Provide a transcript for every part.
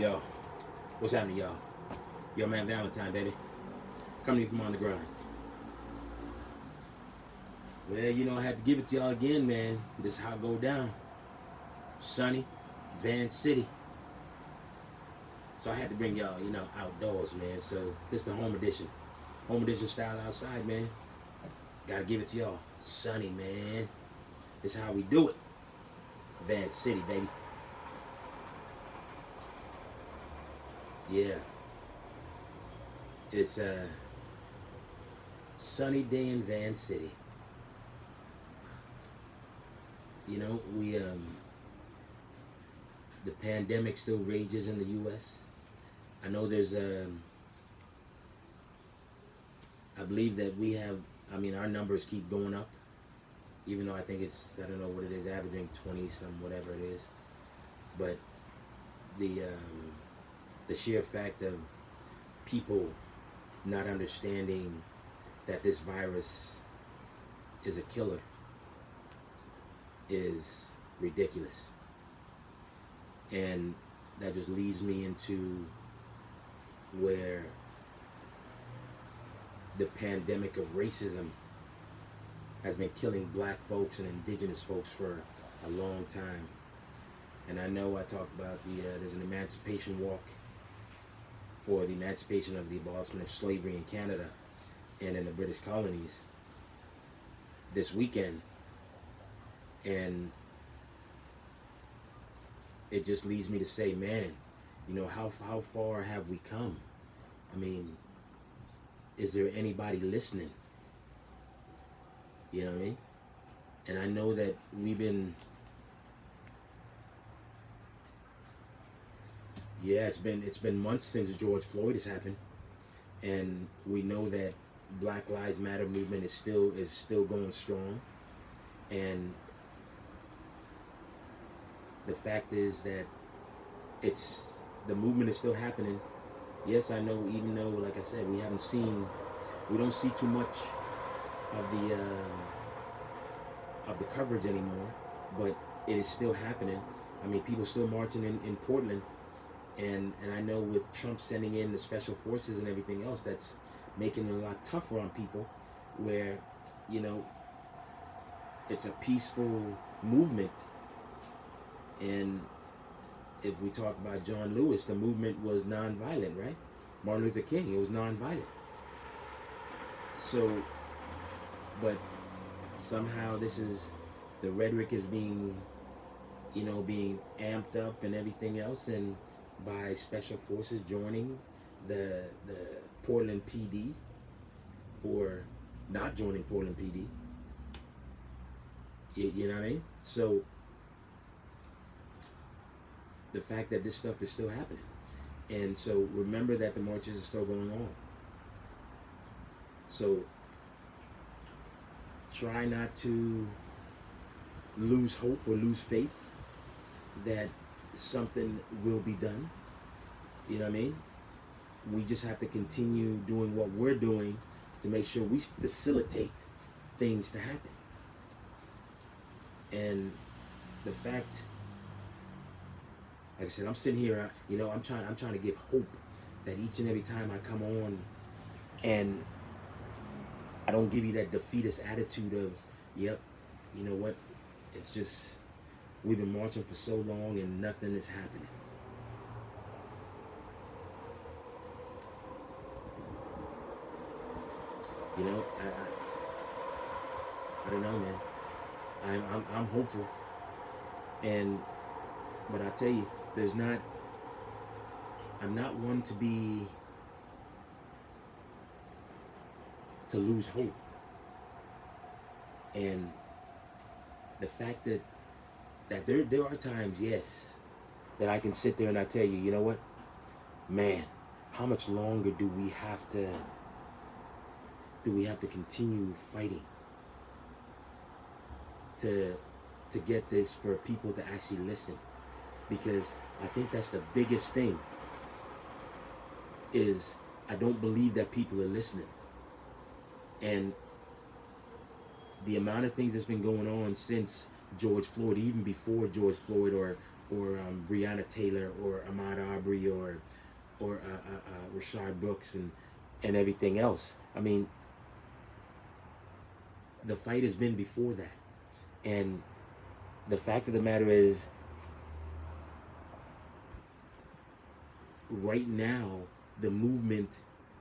Yo, what's happening, y'all? Yo, man, Valentine, baby. Coming to you from on the grind. Well, I had to give it to y'all again, man. This is how it go down. Sunny, Van City. So I had to bring y'all, outdoors, man. So this the home edition. Home edition style outside, man. Gotta give it to y'all. Sunny, man. This is how we do it. Van City, baby. Yeah. It's a sunny day in Van City. We the pandemic still rages in the U.S. I know there's I believe that we have. I mean, our numbers keep going up, even though I think I don't know what it is, averaging 20 some whatever it is. But the sheer fact of people not understanding that this virus is a killer is ridiculous. And that just leads me into where the pandemic of racism has been killing black folks and indigenous folks for a long time. And I know I talked about there's an emancipation walk for the emancipation of the abolishment of slavery in Canada and in the British colonies this weekend. And it just leads me to say, man, how far have we come? I mean, is there anybody listening? You know what I mean? And I know that it's been months since George Floyd has happened, and we know that Black Lives Matter movement is still going strong. And the fact is that the movement is still happening. Yes, I know, even though, like I said, we don't see too much of the coverage anymore, but it is still happening. I mean, people still marching in Portland, and I know with Trump sending in the special forces and everything else, that's making it a lot tougher on people, where, it's a peaceful movement. And if we talk about John Lewis, the movement was nonviolent, right? Martin Luther King, it was nonviolent. So, but somehow the rhetoric is being amped up and everything else, and by special forces joining the Portland PD, or not joining Portland PD. You know what I mean? So the fact that this stuff is still happening, and so remember that the marches are still going on. So try not to lose hope or lose faith that something will be done. You know what I mean? We just have to continue doing what we're doing to make sure we facilitate things to happen. And the fact, like I said, I'm sitting here, I'm trying to give hope that each and every time I come on, and I don't give you that defeatist attitude of, yep, you know what, it's just, we've been marching for so long and nothing is happening. I don't know, man. I'm hopeful, but I tell you, I'm not one to lose hope. And the fact that there are times, yes, that I can sit there and I tell you, you know what, man, how much longer do we have to continue fighting to get this, for people to actually listen? Because I think that's the biggest thing, is I don't believe that people are listening. And the amount of things that's been going on since George Floyd, even before George Floyd, or Breonna Taylor or Ahmaud Arbery or Rashard Brooks and everything else. I mean, the fight has been before that, and the fact of the matter is, right now the movement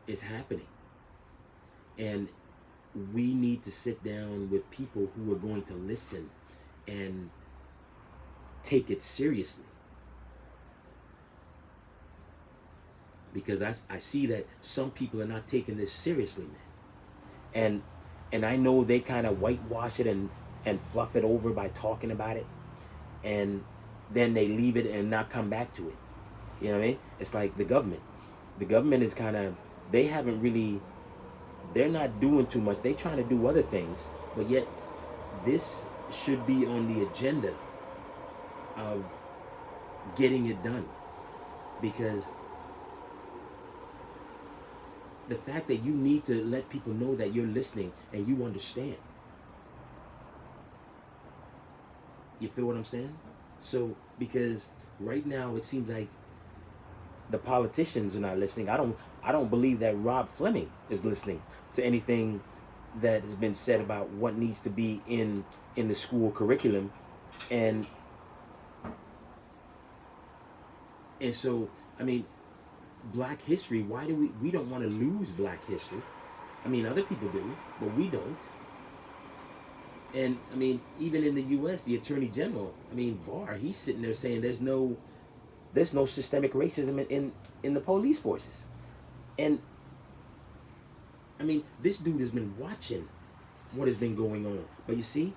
is happening, and we need to sit down with people who are going to listen and take it seriously, because I see that some people are not taking this seriously, man. And I know they kind of whitewash it and fluff it over by talking about it, and then they leave it and not come back to it. You know what I mean? It's like the government. The government is kind of, they haven't really, they're not doing too much. They're trying to do other things, but yet this should be on the agenda of getting it done, because the fact that you need to let people know that you're listening and you understand. You feel what I'm saying? So, because right now it seems like the politicians are not listening. I don't believe that Rob Fleming is listening to anything that has been said about what needs to be in the school curriculum. And so, I mean, Black history, why do we don't want to lose Black history? I mean, other people do, but we don't. And I mean, even in the US, the Attorney General, I mean, Barr, he's sitting there saying there's no systemic racism in the police forces. And I mean, this dude has been watching what has been going on. But you see,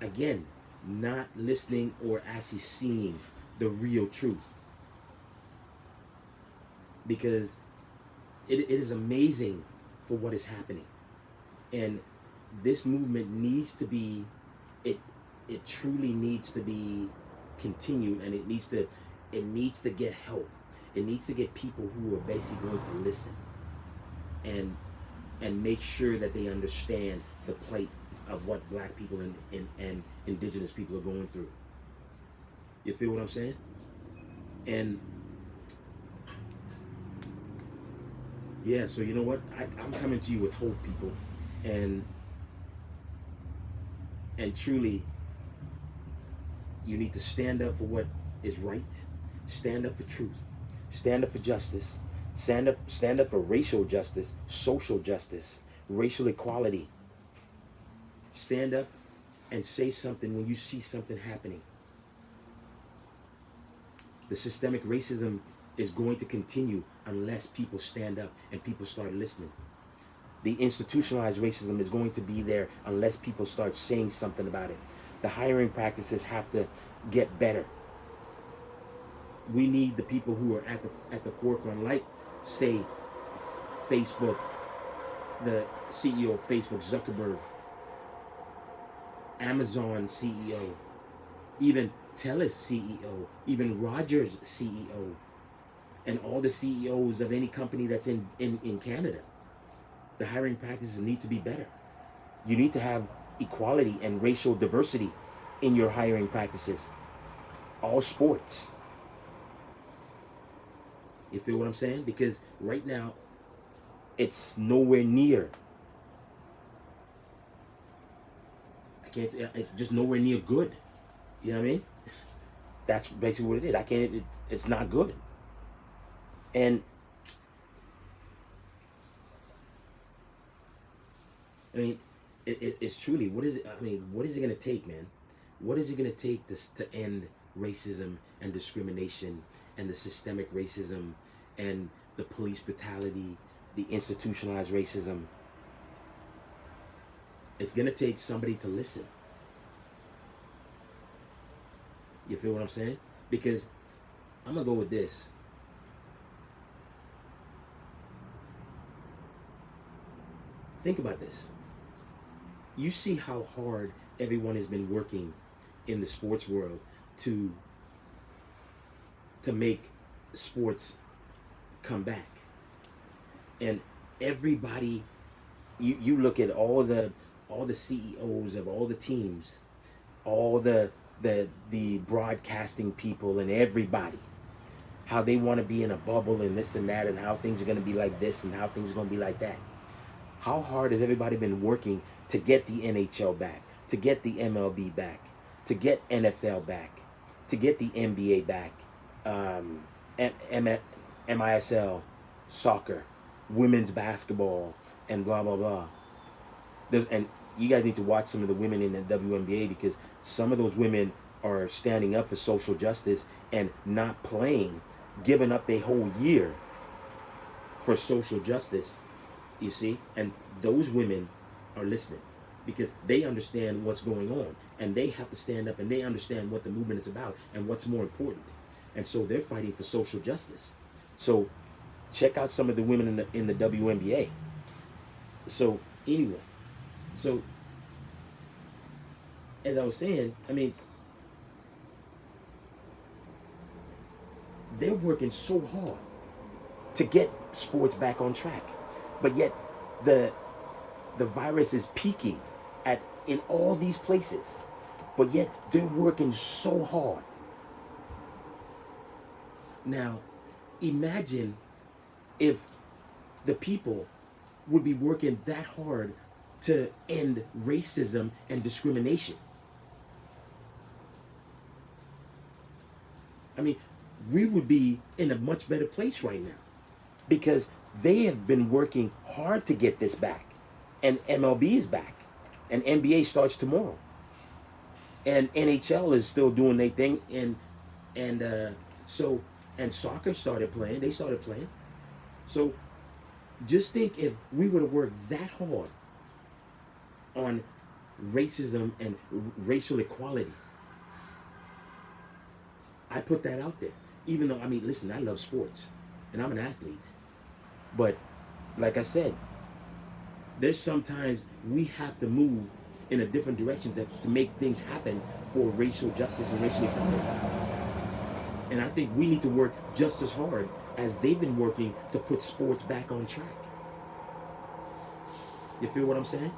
again, not listening or actually seeing the real truth. Because it is amazing for what is happening. And this movement needs to be, it truly needs to be continued, and it needs to get help. It needs to get people who are basically going to listen and make sure that they understand the plight of what Black people and indigenous people are going through. You feel what I'm saying? And yeah, so you know what? I'm coming to you with hope, people. And truly, you need to stand up for what is right. Stand up for truth. Stand up for justice. Stand up for racial justice, social justice, racial equality. Stand up and say something when you see something happening. The systemic racism is going to continue unless people stand up and people start listening. The institutionalized racism is going to be there unless people start saying something about it. The hiring practices have to get better. We need the people who are at the forefront, like, say, Facebook, the CEO of Facebook, Zuckerberg, Amazon CEO, even TELUS CEO, even Rogers CEO, and all the CEOs of any company that's in Canada. The hiring practices need to be better. You need to have equality and racial diversity in your hiring practices. All sports. You feel what I'm saying? Because right now, it's nowhere near. It's just nowhere near good. You know what I mean? That's basically what it is. It's not good. And I mean, it's truly, what is it? I mean, what is it going to take, man? What is it going to take to end racism and discrimination and the systemic racism and the police brutality, the institutionalized racism? It's going to take somebody to listen. You feel what I'm saying? Because I'm going to go with this. Think about this. You see how hard everyone has been working in the sports world to make sports come back. And everybody, you look at all the CEOs of all the teams, all the the broadcasting people and everybody, how they want to be in a bubble and this and that, and how things are going to be like this and how things are going to be like that. How hard has everybody been working to get the NHL back, to get the MLB back, to get NFL back, to get the NBA back, MISL, soccer, women's basketball, and blah blah blah. And you guys need to watch some of the women in the WNBA, because some of those women are standing up for social justice and not playing, giving up their whole year for social justice, you see? And those women are listening because they understand what's going on, and they have to stand up, and they understand what the movement is about and what's more important. And so they're fighting for social justice. So check out some of the women in the WNBA. So anyway, so as I was saying, I mean, they're working so hard to get sports back on track, but yet the virus is peaking in all these places, but yet they're working so hard. Now, imagine if the people would be working that hard to end racism and discrimination. I mean, we would be in a much better place right now, because they have been working hard to get this back, and MLB is back, and NBA starts tomorrow, and NHL is still doing their thing, and soccer started playing. They started playing. So just think if we would have worked that hard on racism and racial equality. I put that out there. Even though, I mean, listen, I love sports and I'm an athlete. But like I said, there's sometimes we have to move in a different direction to make things happen for racial justice and racial equality. And I think we need to work just as hard as they've been working to put sports back on track. You feel what I'm saying?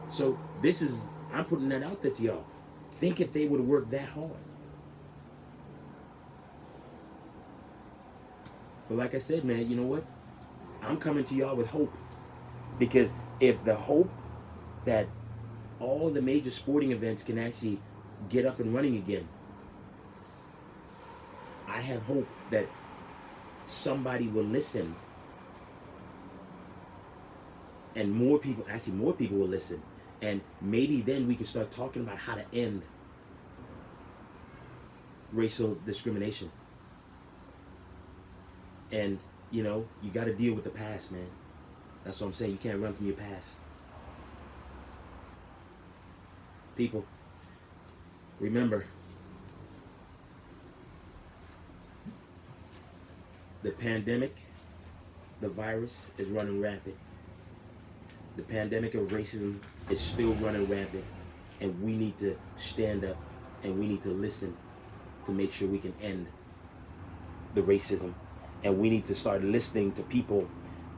So I'm putting that out there to y'all. Think if they would have worked that hard. But like I said, man, you know what? I'm coming to y'all with hope. Because if the hope that all the major sporting events can actually get up and running again, I have hope that somebody will listen, and more people will listen, and maybe then we can start talking about how to end racial discrimination. And you know, you got to deal with the past, man. That's what I'm saying. You can't run from your past. People, remember, the pandemic, the virus is running rampant. The pandemic of racism is still running rampant, and we need to stand up and we need to listen to make sure we can end the racism. And we need to start listening to people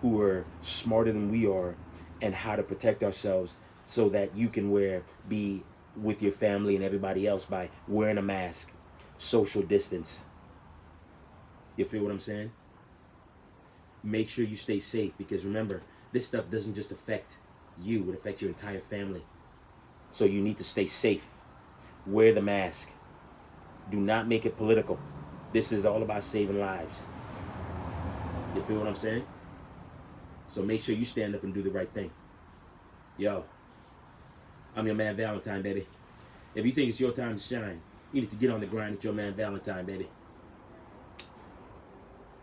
who are smarter than we are and how to protect ourselves, so that you can be with your family and everybody else by wearing a mask, social distance. You feel what I'm saying? Make sure you stay safe, because remember, this stuff doesn't just affect you, it affects your entire family. So you need to stay safe. Wear the mask. Do not make it political. This is all about saving lives. You feel what I'm saying? So make sure you stand up and do the right thing. Yo, I'm your man Valentine, baby. If you think it's your time to shine, you need to get on the grind with your man Valentine, baby.